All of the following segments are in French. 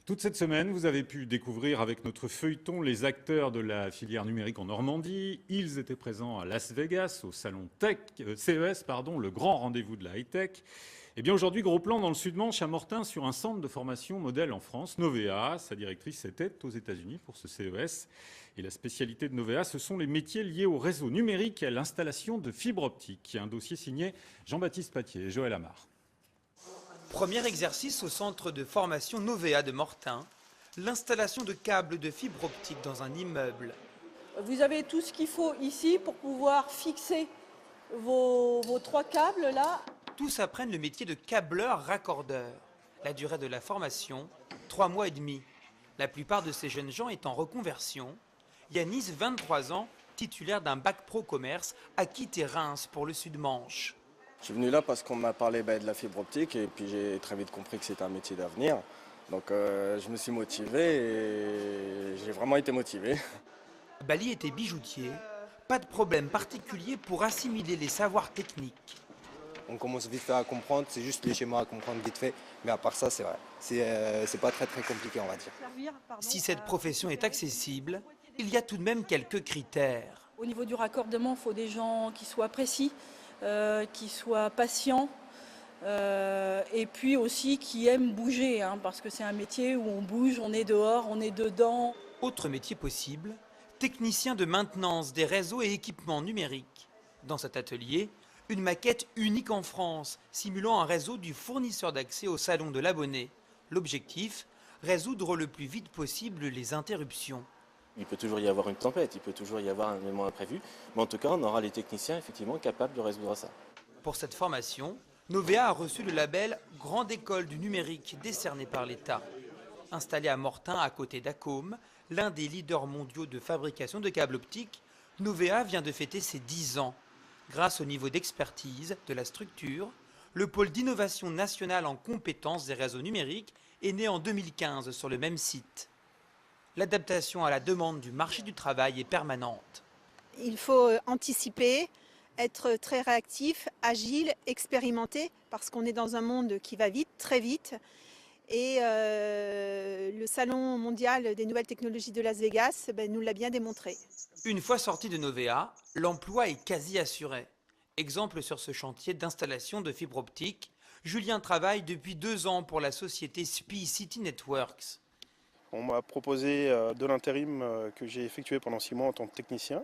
Toute cette semaine, vous avez pu découvrir avec notre feuilleton les acteurs de la filière numérique en Normandie. Ils étaient présents à Las Vegas, au salon CES, le grand rendez-vous de la high-tech. Eh bien aujourd'hui, gros plan dans le Sud-Manche à Mortain sur un centre de formation modèle en France, Novea. Sa directrice était aux États-Unis pour ce CES. Et la spécialité de Novea, ce sont les métiers liés au réseau numérique et à l'installation de fibres optiques. Un dossier signé Jean-Baptiste Patier et Joël Amar. Premier exercice au centre de formation Novea de Mortain, l'installation de câbles de fibre optique dans un immeuble. Vous avez tout ce qu'il faut ici pour pouvoir fixer vos 3 câbles là. Tous apprennent le métier de câbleur-raccordeur. La durée de la formation, 3 mois et demi. La plupart de ces jeunes gens est en reconversion. Yanis, 23 ans, titulaire d'un bac pro commerce, a quitté Reims pour le Sud-Manche. Je suis venu là parce qu'on m'a parlé de la fibre optique et puis j'ai très vite compris que c'était un métier d'avenir. Donc je me suis motivé et j'ai vraiment été motivé. Bali était bijoutier, pas de problème particulier pour assimiler les savoirs techniques. On commence vite fait à comprendre, c'est juste les schémas à comprendre vite fait, mais à part ça c'est vrai, c'est pas très compliqué on va dire. Si cette profession est accessible, il y a tout de même quelques critères. Au niveau du raccordement, il faut des gens qui soient précis, qui soient patients et puis aussi qui aiment bouger, parce que c'est un métier où on bouge, on est dehors, on est dedans. Autre métier possible, technicien de maintenance des réseaux et équipements numériques. Dans cet atelier, une maquette unique en France, simulant un réseau du fournisseur d'accès au salon de l'abonné. L'objectif, résoudre le plus vite possible les interruptions. Il peut toujours y avoir une tempête, il peut toujours y avoir un élément imprévu, mais en tout cas, on aura les techniciens effectivement capables de résoudre ça. Pour cette formation, Novea a reçu le label Grande École du numérique décerné par l'État. Installé à Mortain, à côté d'Acôme, l'un des leaders mondiaux de fabrication de câbles optiques, Novea vient de fêter ses 10 ans. Grâce au niveau d'expertise de la structure, le pôle d'innovation nationale en compétences des réseaux numériques est né en 2015 sur le même site. L'adaptation à la demande du marché du travail est permanente. Il faut anticiper, être très réactif, agile, expérimenté, parce qu'on est dans un monde qui va vite, très vite. Et le Salon mondial des nouvelles technologies de Las Vegas nous l'a bien démontré. Une fois sorti de Novea, l'emploi est quasi assuré. Exemple sur ce chantier d'installation de fibre optique, Julien travaille depuis 2 ans pour la société SPI City Networks. On m'a proposé de l'intérim que j'ai effectué pendant 6 mois en tant que technicien.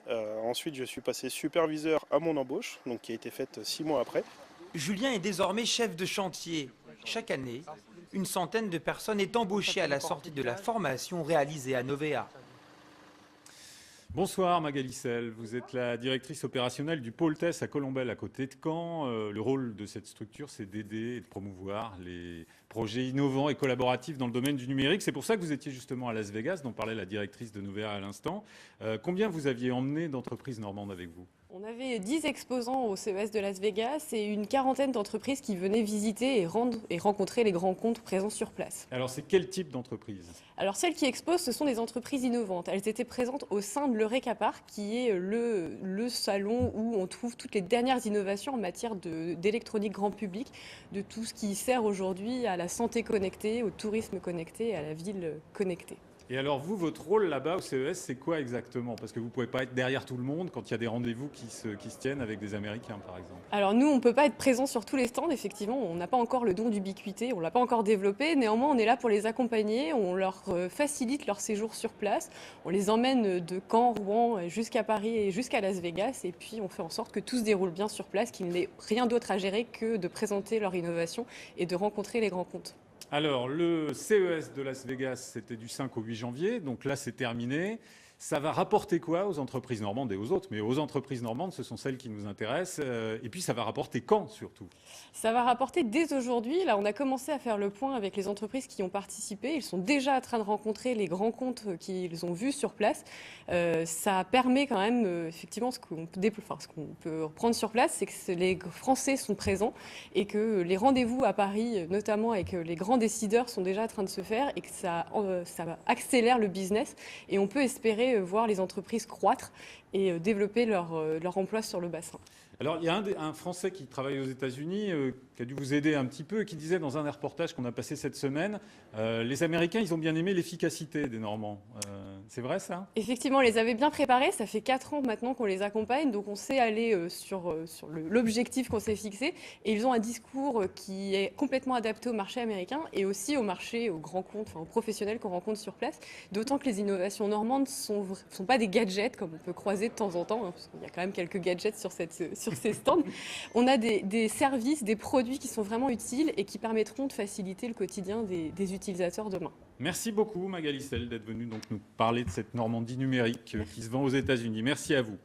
Ensuite, je suis passé superviseur à mon embauche, donc qui a été faite 6 mois après. Julien est désormais chef de chantier. Chaque année, une centaine de personnes est embauchée à la sortie de la formation réalisée à Novea. Bonsoir Magali Sell, vous êtes la directrice opérationnelle du pôle TES à Colombelles à côté de Caen. Le rôle de cette structure, c'est d'aider et de promouvoir les projets innovants et collaboratifs dans le domaine du numérique. C'est pour ça que vous étiez justement à Las Vegas, dont parlait la directrice de Novea à l'instant. Combien vous aviez emmené d'entreprises normandes avec vous ? On avait 10 exposants au CES de Las Vegas et une quarantaine d'entreprises qui venaient visiter et rencontrer les grands comptes présents sur place. Alors c'est quel type d'entreprise ? Alors celles qui exposent, ce sont des entreprises innovantes. Elles étaient présentes au sein de l'Eureka Park, qui est le salon où on trouve toutes les dernières innovations en matière d'électronique grand public, de tout ce qui sert aujourd'hui à la santé connectée, au tourisme connecté et à la ville connectée. Et alors vous, votre rôle là-bas au CES, c'est quoi exactement ? Parce que vous ne pouvez pas être derrière tout le monde quand il y a des rendez-vous qui se tiennent avec des Américains, par exemple. Alors nous, on ne peut pas être présent sur tous les stands, effectivement. On n'a pas encore le don d'ubiquité, on ne l'a pas encore développé. Néanmoins, on est là pour les accompagner, on leur facilite leur séjour sur place. On les emmène de Caen, Rouen, jusqu'à Paris et jusqu'à Las Vegas. Et puis, on fait en sorte que tout se déroule bien sur place, qu'il n'ait rien d'autre à gérer que de présenter leur innovation et de rencontrer les grands comptes. Alors, le CES de Las Vegas, c'était du 5 au 8 janvier, donc là, c'est terminé. Ça va rapporter quoi aux entreprises normandes et aux autres? Mais aux entreprises normandes, ce sont celles qui nous intéressent. Et puis, ça va rapporter quand, surtout? Ça va rapporter dès aujourd'hui. Là, on a commencé à faire le point avec les entreprises qui ont participé. Ils sont déjà en train de rencontrer les grands comptes qu'ils ont vus sur place. Ça permet quand même, effectivement, ce qu'on peut reprendre sur place, c'est que les Français sont présents et que les rendez-vous à Paris, notamment avec les grands décideurs, sont déjà en train de se faire et que ça accélère le business. Et on peut espérer espérer voir les entreprises croître et développer leur emploi sur le bassin. Alors, il y a un Français qui travaille aux États-Unis, qui a dû vous aider un petit peu, et qui disait dans un des reportages qu'on a passé cette semaine, les Américains, ils ont bien aimé l'efficacité des Normands. C'est vrai, ça? Effectivement, on les avait bien préparés. Ça fait 4 ans maintenant qu'on les accompagne, donc on sait aller sur l'objectif qu'on s'est fixé. Et ils ont un discours qui est complètement adapté au marché américain et aussi au marché, aux grands comptes, aux professionnels qu'on rencontre sur place. D'autant que les innovations normandes ne sont pas des gadgets comme on peut croiser de temps en temps, parce qu'il y a quand même quelques gadgets sur ces stands. On a des services, des produits qui sont vraiment utiles et qui permettront de faciliter le quotidien des utilisateurs demain. Merci beaucoup Magali Sell d'être venue donc nous parler de cette Normandie numérique qui se vend aux États-Unis. Merci à vous.